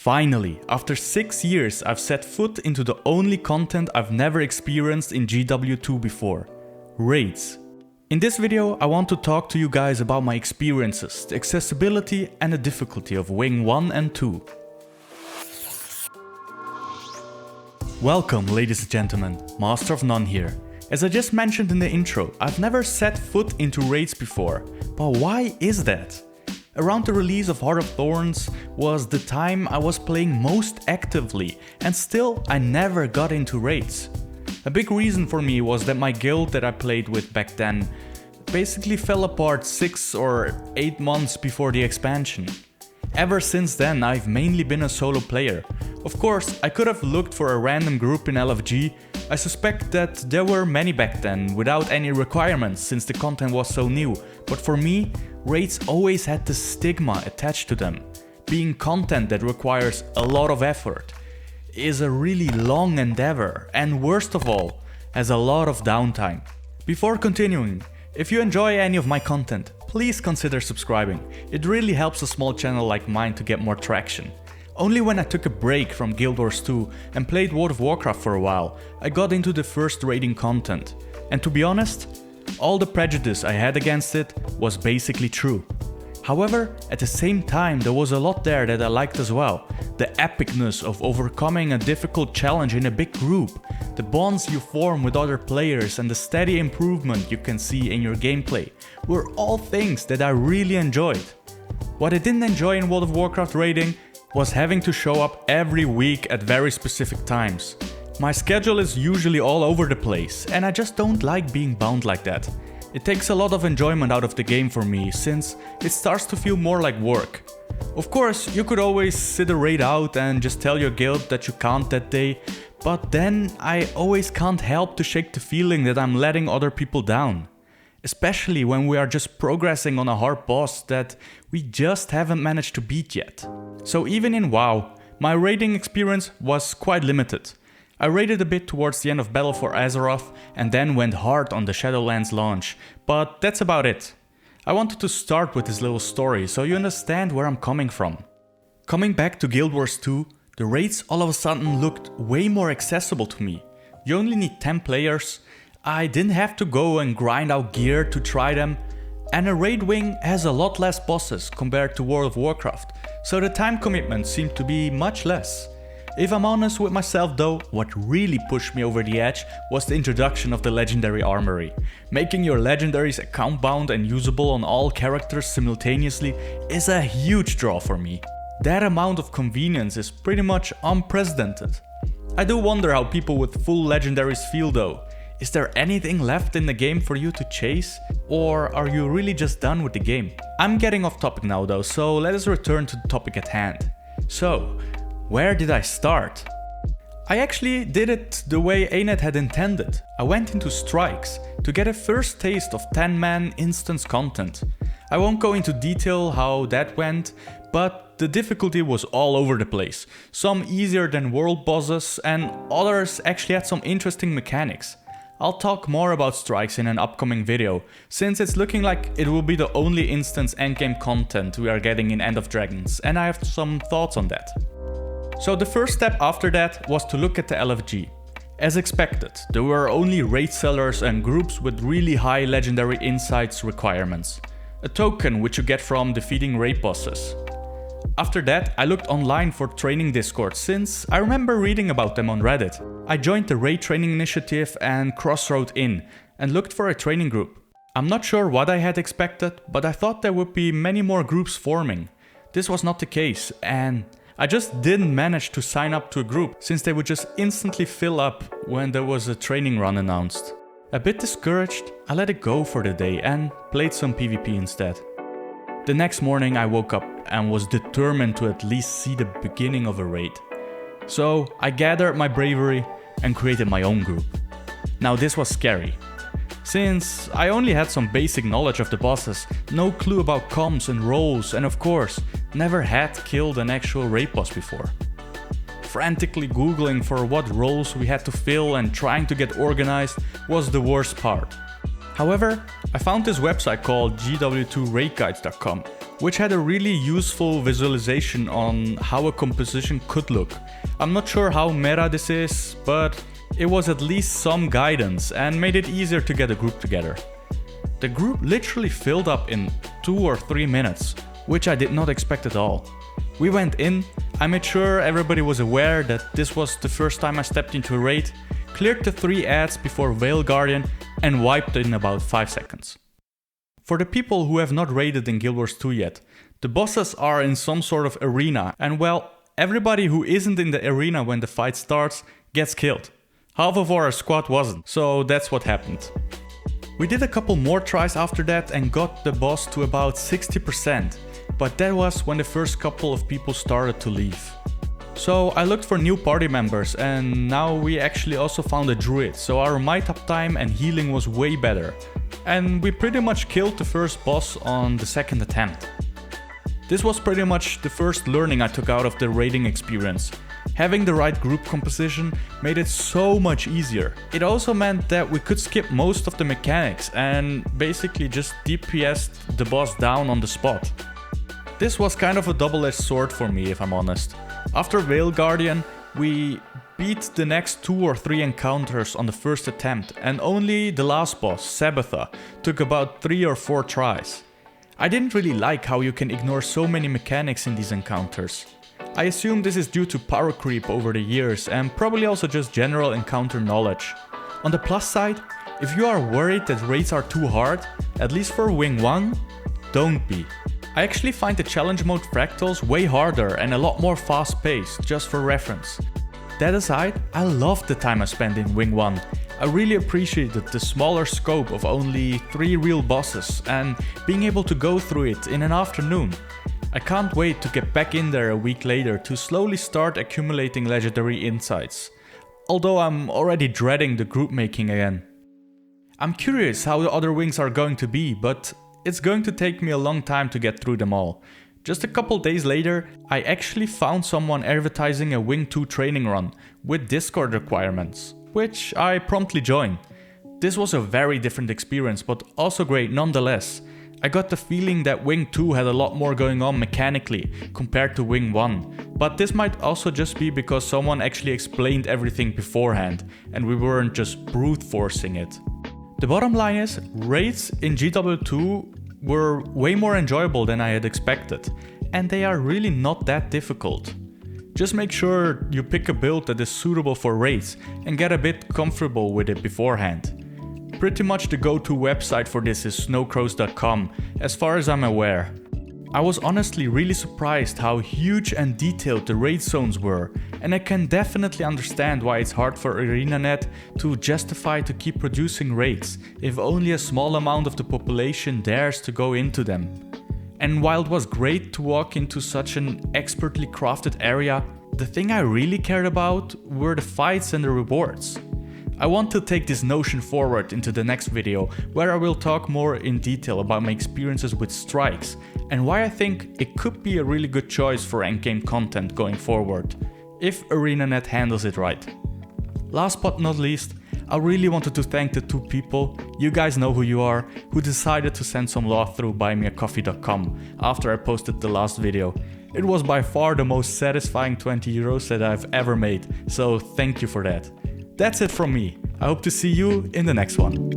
Finally, after 6 years, I've set foot into the only content I've never experienced in GW2 before: raids. In this video, I want to talk to you guys about my experiences, the accessibility and the difficulty of Wing 1 and 2. Welcome, ladies and gentlemen, Master of None here. As I just mentioned in the intro, I've never set foot into raids before, but why is that? Around the release of Heart of Thorns was the time I was playing most actively, and still I never got into raids. A big reason for me was that my guild that I played with back then basically fell apart 6 or 8 months before the expansion. Ever since then I've mainly been a solo player. Of course, I could have looked for a random group in LFG. I suspect that there were many back then without any requirements since the content was so new, but for me, raids always had the stigma attached to them. Being content that requires a lot of effort, is a really long endeavor, and worst of all, has a lot of downtime. Before continuing, if you enjoy any of my content, please consider subscribing. It really helps a small channel like mine to get more traction. Only when I took a break from Guild Wars 2 and played World of Warcraft for a while, I got into the first raiding content. And to be honest, all the prejudice I had against it was basically true. However, at the same time there was a lot there that I liked as well. The epicness of overcoming a difficult challenge in a big group, the bonds you form with other players and the steady improvement you can see in your gameplay were all things that I really enjoyed. What I didn't enjoy in World of Warcraft raiding was having to show up every week at very specific times. My schedule is usually all over the place, and I just don't like being bound like that. It takes a lot of enjoyment out of the game for me, since it starts to feel more like work. Of course, you could always sit a raid out and just tell your guild that you can't that day, but then I always can't help to shake the feeling that I'm letting other people down. Especially when we are just progressing on a hard boss that we just haven't managed to beat yet. So even in WoW, my raiding experience was quite limited. I raided a bit towards the end of Battle for Azeroth and then went hard on the Shadowlands launch, but that's about it. I wanted to start with this little story so you understand where I'm coming from. Coming back to Guild Wars 2, the raids all of a sudden looked way more accessible to me. You only need 10 players, I didn't have to go and grind out gear to try them, and a raid wing has a lot less bosses compared to World of Warcraft, so the time commitment seemed to be much less. If I'm honest with myself though, what really pushed me over the edge was the introduction of the Legendary Armory. Making your legendaries account bound and usable on all characters simultaneously is a huge draw for me. That amount of convenience is pretty much unprecedented. I do wonder how people with full legendaries feel though. Is there anything left in the game for you to chase? Or are you really just done with the game? I'm getting off topic now though, so let us return to the topic at hand. So, where did I start? I actually did it the way ANET had intended. I went into strikes to get a first taste of 10-man instance content. I won't go into detail how that went, but the difficulty was all over the place. Some easier than world bosses and others actually had some interesting mechanics. I'll talk more about strikes in an upcoming video, since it's looking like it will be the only instance endgame content we are getting in End of Dragons, and I have some thoughts on that. So the first step after that was to look at the LFG. As expected, there were only raid sellers and groups with really high legendary insights requirements. A token which you get from defeating raid bosses. After that, I looked online for training discords since I remember reading about them on Reddit. I joined the Raid Training Initiative and Crossroad Inn and looked for a training group. I'm not sure what I had expected, but I thought there would be many more groups forming. This was not the case, and I just didn't manage to sign up to a group since they would just instantly fill up when there was a training run announced. A bit discouraged, I let it go for the day and played some PvP instead. The next morning I woke up and was determined to at least see the beginning of a raid. So I gathered my bravery and created my own group. Now this was scary, since I only had some basic knowledge of the bosses, no clue about comms and roles, and of course, never had killed an actual raid boss before. Frantically googling for what roles we had to fill and trying to get organized was the worst part. However, I found this website called GW2raidguides.com which had a really useful visualization on how a composition could look. I'm not sure how meta this is, but it was at least some guidance and made it easier to get a group together. The group literally filled up in 2 or 3 minutes, which I did not expect at all. We went in, I made sure everybody was aware that this was the first time I stepped into a raid, cleared the 3 ads before Veil Guardian and wiped in about 5 seconds. For the people who have not raided in Guild Wars 2 yet, the bosses are in some sort of arena and well, everybody who isn't in the arena when the fight starts gets killed. Half of our squad wasn't, so that's what happened. We did a couple more tries after that and got the boss to about 60%, but that was when the first couple of people started to leave. So I looked for new party members and now we actually also found a druid, so our might up time and healing was way better. And we pretty much killed the first boss on the second attempt. This was pretty much the first learning I took out of the raiding experience. Having the right group composition made it so much easier. It also meant that we could skip most of the mechanics and basically just DPS'd the boss down on the spot. This was kind of a double-edged sword for me, if I'm honest. After Veil Guardian, we beat the next 2 or 3 encounters on the first attempt and only the last boss, Sabbatha, took about 3 or 4 tries. I didn't really like how you can ignore so many mechanics in these encounters. I assume this is due to power creep over the years and probably also just general encounter knowledge. On the plus side, if you are worried that raids are too hard, at least for Wing 1, don't be. I actually find the challenge mode fractals way harder and a lot more fast paced, just for reference. That aside, I loved the time I spent in Wing 1. I really appreciated the smaller scope of only 3 real bosses and being able to go through it in an afternoon. I can't wait to get back in there a week later to slowly start accumulating legendary insights. Although I'm already dreading the group making again. I'm curious how the other wings are going to be, but it's going to take me a long time to get through them all. Just a couple days later, I actually found someone advertising a Wing 2 training run with Discord requirements, which I promptly joined. This was a very different experience, but also great nonetheless. I got the feeling that Wing 2 had a lot more going on mechanically compared to Wing 1, but this might also just be because someone actually explained everything beforehand and we weren't just brute forcing it. The bottom line is, raids in GW2 were way more enjoyable than I had expected, and they are really not that difficult. Just make sure you pick a build that is suitable for raids and get a bit comfortable with it beforehand. Pretty much the go-to website for this is snowcrows.com, as far as I'm aware. I was honestly really surprised how huge and detailed the raid zones were, and I can definitely understand why it's hard for ArenaNet to justify to keep producing raids if only a small amount of the population dares to go into them. And while it was great to walk into such an expertly crafted area, the thing I really cared about were the fights and the rewards. I want to take this notion forward into the next video, where I will talk more in detail about my experiences with strikes and why I think it could be a really good choice for endgame content going forward, if ArenaNet handles it right. Last but not least, I really wanted to thank the 2 people, you guys know who you are, who decided to send some love through buymeacoffee.com after I posted the last video. It was by far the most satisfying 20 euros that I've ever made, so thank you for that. That's it from me. I hope to see you in the next one.